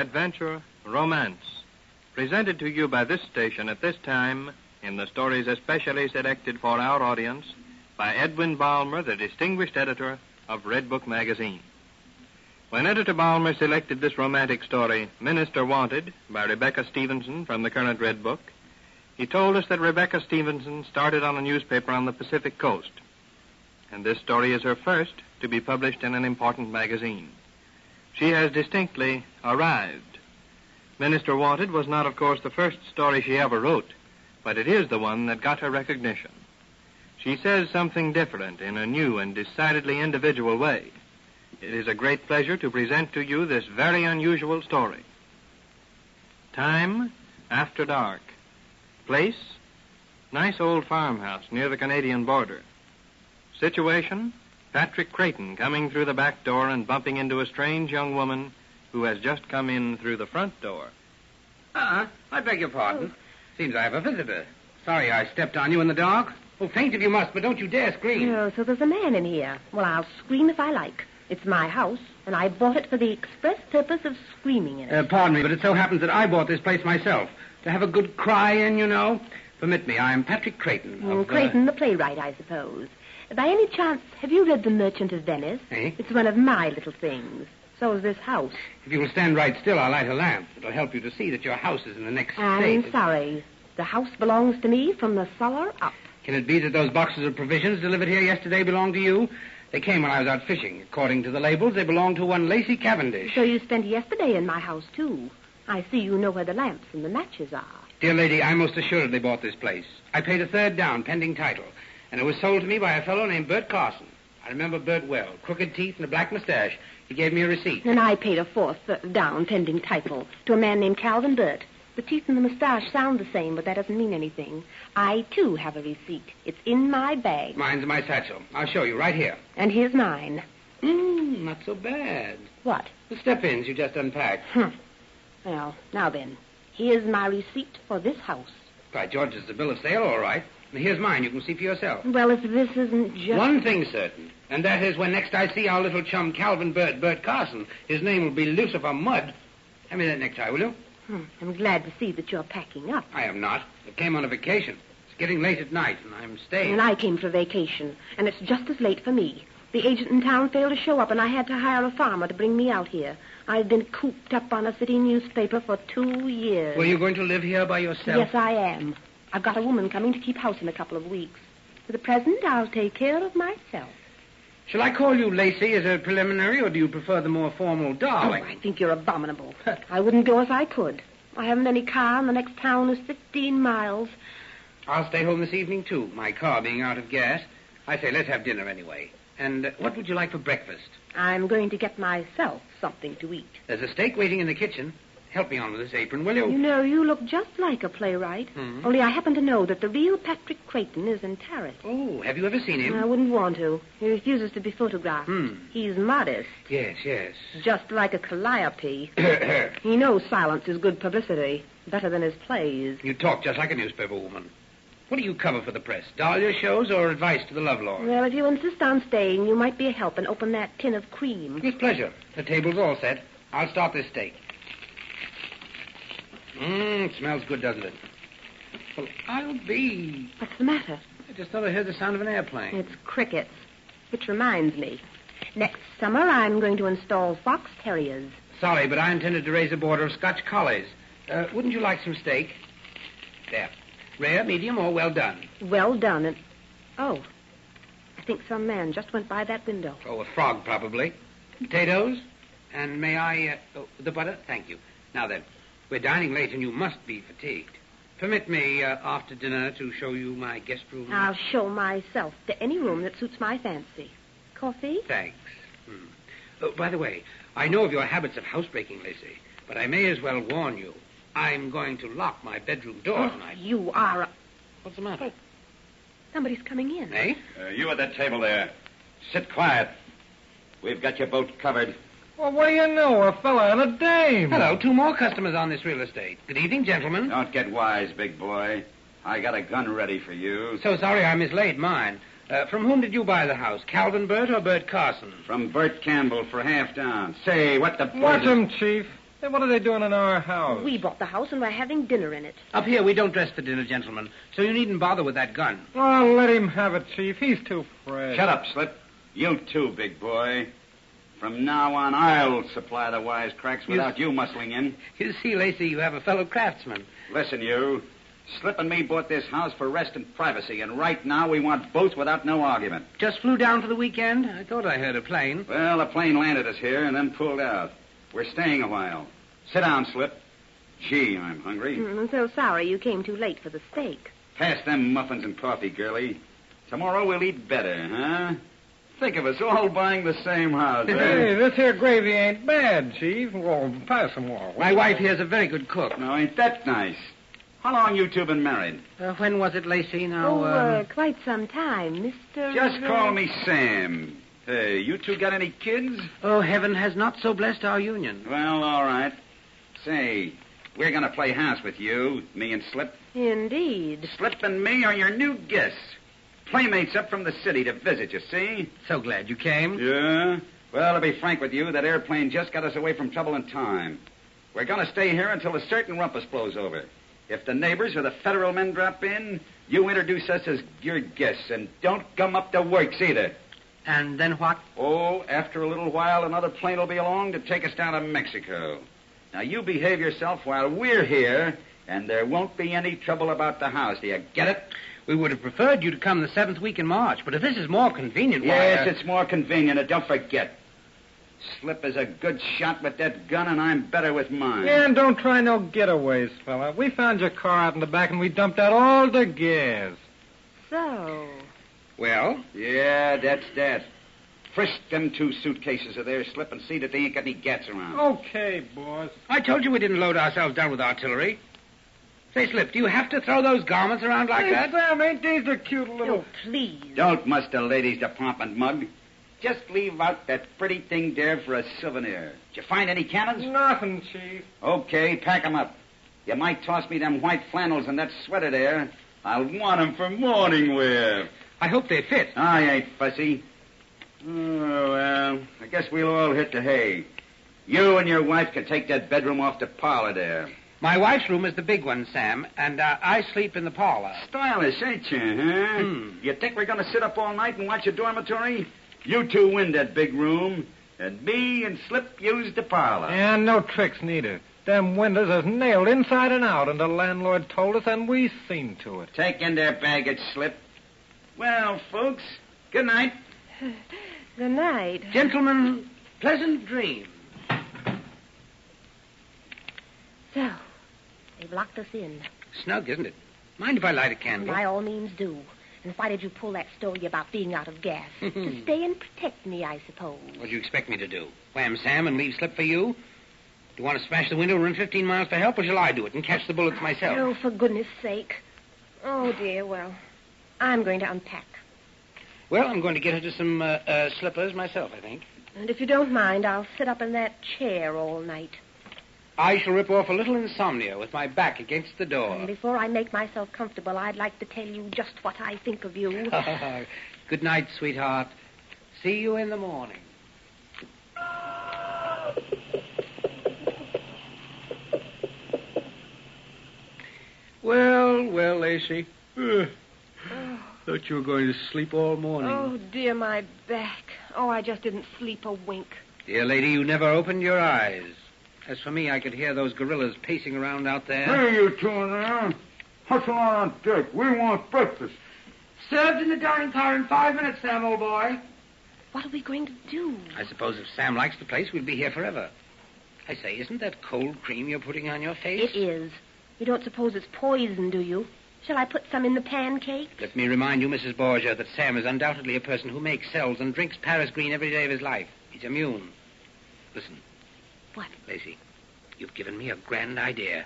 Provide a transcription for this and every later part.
adventure, romance, presented to you by this station at this time in the stories especially selected for our audience by Edwin Balmer, the distinguished editor of Redbook Magazine. When Editor Balmer selected this romantic story, Minister Wanted, by Rebecca Stevenson from the current Redbook, he told us that Rebecca Stevenson started on a newspaper on the Pacific Coast, and this story is her first to be published in an important magazine. She has distinctly arrived. Minister Wanted was not, of course, the first story she ever wrote, but it is the one that got her recognition. She says something different in a new and decidedly individual way. It is a great pleasure to present to you this very unusual story. Time, after dark. Place, nice old farmhouse near the Canadian border. Situation, Patrick Creighton coming through the back door and bumping into a strange young woman who has just come in through the front door. I beg your pardon. Seems I have a visitor. Sorry I stepped on you in the dark. Oh, faint if you must, but don't you dare scream. Oh, so there's a man in here. Well, I'll scream if I like. It's my house, and I bought it for the express purpose of screaming in it. Pardon me, but it so happens that I bought this place myself. To have a good cry in, you know. Permit me, I'm Patrick Creighton. Creighton, the playwright, I suppose. By any chance, have you read The Merchant of Venice? Eh? It's one of my little things. So is this house. If you will stand right still, I'll light a lamp. It'll help you to see that your house is in the next state. I'm sorry. The house belongs to me from the cellar up. Can it be that those boxes of provisions delivered here yesterday belong to you? They came when I was out fishing. According to the labels, they belong to one Lacey Cavendish. So you spent yesterday in my house, too. I see you know where the lamps and the matches are. Dear lady, I most assuredly bought this place. I paid a third down, pending title, and it was sold to me by a fellow named Bert Carson. I remember Bert well. Crooked teeth and a black mustache. He gave me a receipt. And I paid a fourth down, pending title, to a man named Calvin Burt. The teeth and the mustache sound the same, but that doesn't mean anything. I, too, have a receipt. It's in my bag. Mine's in my satchel. I'll show you right here. And here's mine. Not so bad. What? The step-ins you just unpacked. Well, now then, here's my receipt for this house. By George, it's a bill of sale, all right. And here's mine. You can see for yourself. Well, if this isn't just... One thing's certain, and that is when next I see our little chum Calvin Burt Carson, his name will be Lucifer Mudd. Hand me that necktie, will you? I'm glad to see that you're packing up. I am not. I came on a vacation. It's getting late at night, and I'm staying. And I came for vacation, and it's just as late for me. The agent in town failed to show up, and I had to hire a farmer to bring me out here. I've been cooped up on a city newspaper for 2 years. Were you going to live here by yourself? Yes, I am. I've got a woman coming to keep house in a couple of weeks. For the present, I'll take care of myself. Shall I call you Lacey as a preliminary, or do you prefer the more formal darling? Oh, I think you're abominable. I wouldn't go if I could. I haven't any car, and the next town is 15 miles. I'll stay home this evening, too, my car being out of gas. I say, let's have dinner anyway. And what would you like for breakfast? I'm going to get myself something to eat. There's a steak waiting in the kitchen. Help me on with this apron, will you? You know, you look just like a playwright. Only I happen to know that the real Patrick Creighton is in Paris. Oh, have you ever seen him? I wouldn't want to. He refuses to be photographed. He's modest. Yes. Just like a calliope. He knows silence is good publicity, better than his plays. You talk just like a newspaper woman. What do you cover for the press? Dahlia shows or advice to the lovelorn? Well, if you insist on staying, you might be a help and open that tin of cream. With pleasure. The table's all set. I'll start this steak. It smells good, doesn't it? Well, I'll be... What's the matter? I just thought I heard the sound of an airplane. It's crickets. Which reminds me, next summer I'm going to install fox terriers. Sorry, but I intended to raise a border of Scotch collies. Wouldn't you like some steak? There. Rare, medium, or well done? Well done, and... Oh, I think some man just went by that window. Oh, a frog, probably. Potatoes? And may I... the butter? Thank you. Now then, we're dining late and you must be fatigued. Permit me, after dinner, to show you my guest room. I'll show myself to any room that suits my fancy. Coffee? Thanks. Oh, by the way, I know of your habits of housebreaking, Lacey, but I may as well warn you. I'm going to lock my bedroom door tonight. You are a... What's the matter? Oh, somebody's coming in. Eh? You at that table there. Sit quiet. We've got your boat covered. Well, what do you know? A fella and a dame. Hello, 2 more customers on this real estate. Good evening, gentlemen. Don't get wise, big boy. I got a gun ready for you. So sorry I mislaid mine. From whom did you buy the house? Calvin Burt or Burt Carson? From Bert Campbell for half down. Say, what the... Watch him, Chief. Hey, what are they doing in our house? We bought the house and we're having dinner in it. Up here, we don't dress for dinner, gentlemen, so you needn't bother with that gun. Oh, let him have it, Chief. He's too fresh. Shut up, Slip. You too, big boy. From now on, I'll supply the wisecracks without you muscling in. You see, Lacey, you have a fellow craftsman. Listen, you. Slip and me bought this house for rest and privacy, and right now we want both without no argument. Just flew down for the weekend? I thought I heard a plane. Well, the plane landed us here and then pulled out. We're staying a while. Sit down, Slip. Gee, I'm hungry. I'm so sorry you came too late for the steak. Pass them muffins and coffee, girlie. Tomorrow we'll eat better, huh? Think of us all buying the same house. Hey, this here gravy ain't bad, Chief. Well, pass some more. My wife here's a very good cook. Now, ain't that nice? How long you two been married? When was it, Lacey? Now, Quite some time, Mr. Just call me Sam. Hey, you two got any kids? Oh, heaven has not so blessed our union. Well, all right. Say, we're going to play house with you, me and Slip. Indeed. Slip and me are your new guests. Playmates up from the city to visit, you see? So glad you came. Yeah? Well, to be frank with you, that airplane just got us away from trouble and time. We're going to stay here until a certain rumpus blows over. If the neighbors or the federal men drop in, you introduce us as your guests, and don't come up to works either. And then what? Oh, after a little while, another plane will be along to take us down to Mexico. Now, you behave yourself while we're here, and there won't be any trouble about the house. Do you get it? We would have preferred you to come the 7th week in March, but if this is more convenient, Yes, it's more convenient, and don't forget. Slip is a good shot with that gun, and I'm better with mine. Yeah, and don't try no getaways, fella. We found your car out in the back, and we dumped out all the gas. So, Well? Yeah, that's that. Frisk them 2 suitcases of theirs, Slip, and see that they ain't got any gats around. Okay, boss. I told you we didn't load ourselves down with artillery. Say, Slip, do you have to throw those garments around like Hey, that? Sam, ain't these the cute little... oh, please. Don't muss the ladies to pomp and mug. Just leave out that pretty thing there for a souvenir. Did you find any cannons? Nothing, Chief. Okay, pack 'em up. You might toss me them white flannels and that sweater there. I'll want 'em for morning wear. I hope they fit. I ain't fussy. Oh, well, I guess we'll all hit the hay. You and your wife can take that bedroom off the parlor there. My wife's room is the big one, Sam, and I sleep in the parlor. Stylish, ain't you, huh? You think we're going to sit up all night and watch a dormitory? You two win that big room, and me and Slip use the parlor. And no tricks neither. Them windows is nailed inside and out, and the landlord told us, and we seen to it. Take in their baggage, Slip. Well, folks, good night. Good night. Gentlemen, pleasant dreams. So, they've locked us in. Snug, isn't it? Mind if I light a candle? By all means do. And why did you pull that story about being out of gas? To stay and protect me, I suppose. What do you expect me to do? Wham Sam and leave Slip for you? Do you want to smash the window and run 15 miles for help, or shall I do it and catch the bullets myself? Oh, for goodness sake. Oh, dear, well, I'm going to unpack. Well, I'm going to get her to some slippers myself, I think. And if you don't mind, I'll sit up in that chair all night. I shall rip off a little insomnia with my back against the door. And before I make myself comfortable, I'd like to tell you just what I think of you. Good night, sweetheart. See you in the morning. Well, Lacey. Thought you were going to sleep all morning. Oh, dear, my back. Oh, I just didn't sleep a wink. Dear lady, you never opened your eyes. As for me, I could hear those gorillas pacing around out there. Hey, you two in there. Hustle on deck. We want breakfast. Served in the dining car in 5 minutes, Sam, old boy. What are we going to do? I suppose if Sam likes the place, we'll be here forever. I say, isn't that cold cream you're putting on your face? It is. You don't suppose it's poison, do you? Shall I put some in the pancakes? Let me remind you, Mrs. Borgia, that Sam is undoubtedly a person who makes, sells, and drinks Paris green every day of his life. He's immune. Listen. What? Lacey, you've given me a grand idea.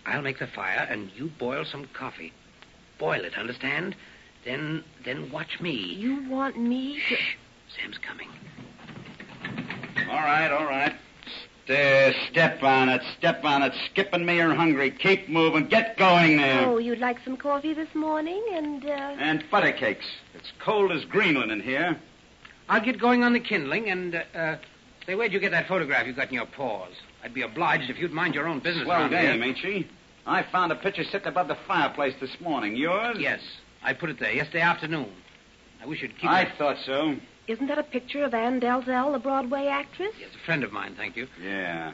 I'll make the fire, and you boil some coffee. Boil it, understand? Then watch me. You want me to... Shh. Sam's coming. All right. Step on it. Skip and me are hungry. Keep moving. Get going there. Oh, you'd like some coffee this morning And butter cakes. It's cold as Greenland in here. I'll get going on the kindling, and, say, where'd you get that photograph you got in your paws? I'd be obliged if you'd mind your own business. Swell around dame, here. ain't she? I found a picture sitting above the fireplace this morning. Yours? Yes, I put it there yesterday afternoon. I wish you'd keep I it. thought so. Isn't that a picture of Ann Dalzell, the Broadway actress? Yes, a friend of mine, thank you. Yeah.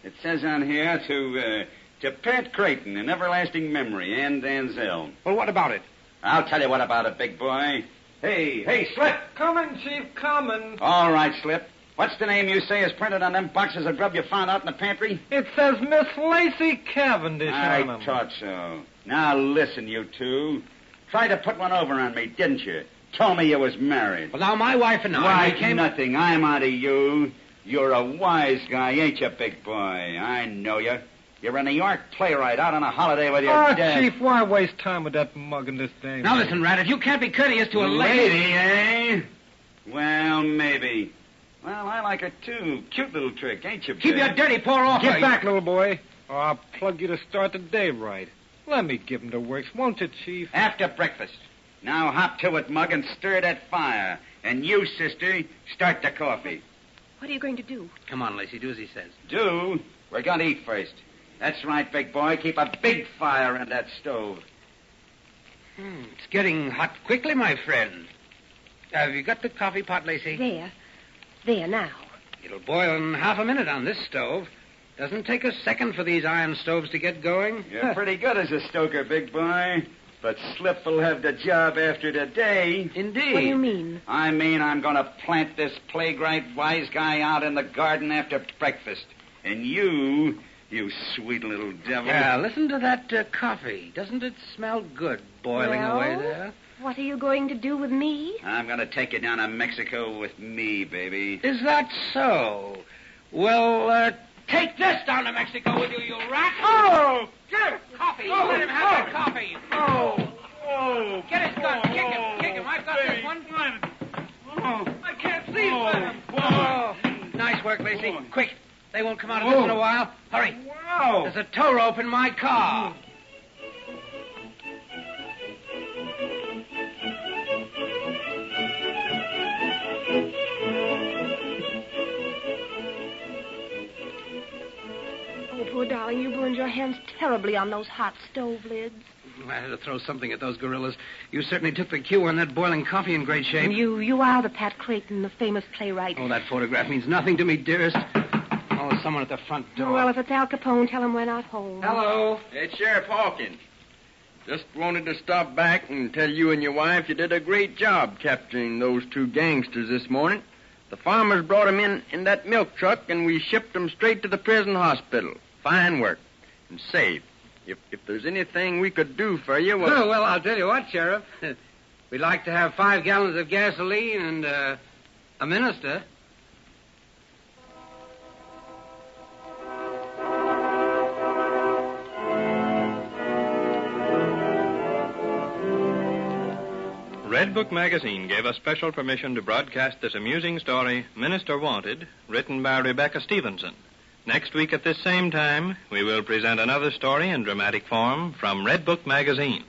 It says on here to Pat Creighton, in everlasting memory, Ann Danzell. Well, what about it? I'll tell you what about it, big boy. Hey, Slip. Coming, Chief, coming. All right, Slip. What's the name you say is printed on them boxes of grub you found out in the pantry? It says Miss Lacey Cavendish on 'em. I thought so. Now listen, you two. Tried to put one over on me, didn't you? Told me you was married. Well, now, my wife and I, Why, we came... nothing. I'm out of you. You're a wise guy, ain't you, big boy? I know you. You're a New York playwright out on a holiday with your dad. Chief, why waste time with that mug in this dame? Now, listen, Rat, if you can't be courteous to a lady, eh? Well, maybe. Well, I like her, too. Cute little trick, ain't you, Keep Big? your dirty paw off her. Get back, little boy, or I'll plug you to start the day right. Let me give him the works, won't you, Chief? After breakfast. Now hop to it, Mug, and stir that fire. And you, sister, start the coffee. What are you going to do? Come on, Lacey, do as he says. Do? We're going to eat first. That's right, big boy. Keep a big fire in that stove. It's getting hot quickly, my friend. Have you got the coffee pot, Lacey? There now. It'll boil in half a minute on this stove. Doesn't take a second for these iron stoves to get going. You're pretty good as a stoker, big boy. But Slip will have the job after today. Indeed. What do you mean? I mean I'm going to plant this playwright wise guy out in the garden after breakfast. And you sweet little devil. Yeah, listen to that coffee. Doesn't it smell good boiling away there? What are you going to do with me? I'm going to take you down to Mexico with me, baby. Is that so? Well, take this down to Mexico with you, you rat. Oh! Get coffee. Let him have that coffee. Oh! Get his gun. Kick him. I've got this one. I can't see him. Wow. Nice work, Lacey. Quick. They won't come out of this in a while. Hurry. Wow! There's a tow rope in my car. Oh, poor darling, you burned your hands terribly on those hot stove lids. I had to throw something at those gorillas. You certainly took the cue on that boiling coffee in great shape. And you are the Pat Creighton, the famous playwright. Oh, that photograph means nothing to me, dearest. Oh, there's someone at the front door. Well, if it's Al Capone, tell him we're not home. Hello. It's Sheriff Hawkins. Just wanted to stop back and tell you and your wife you did a great job capturing those two gangsters this morning. The farmers brought them in that milk truck, and we shipped them straight to the prison hospital. Fine work. And say, if there's anything we could do for you... Oh, well, I'll tell you what, Sheriff. We'd like to have 5 gallons of gasoline and a minister. Redbook Magazine gave us special permission to broadcast this amusing story, Minister Wanted, written by Rebecca Stevenson. Next week at this same time, we will present another story in dramatic form from Redbook Magazine.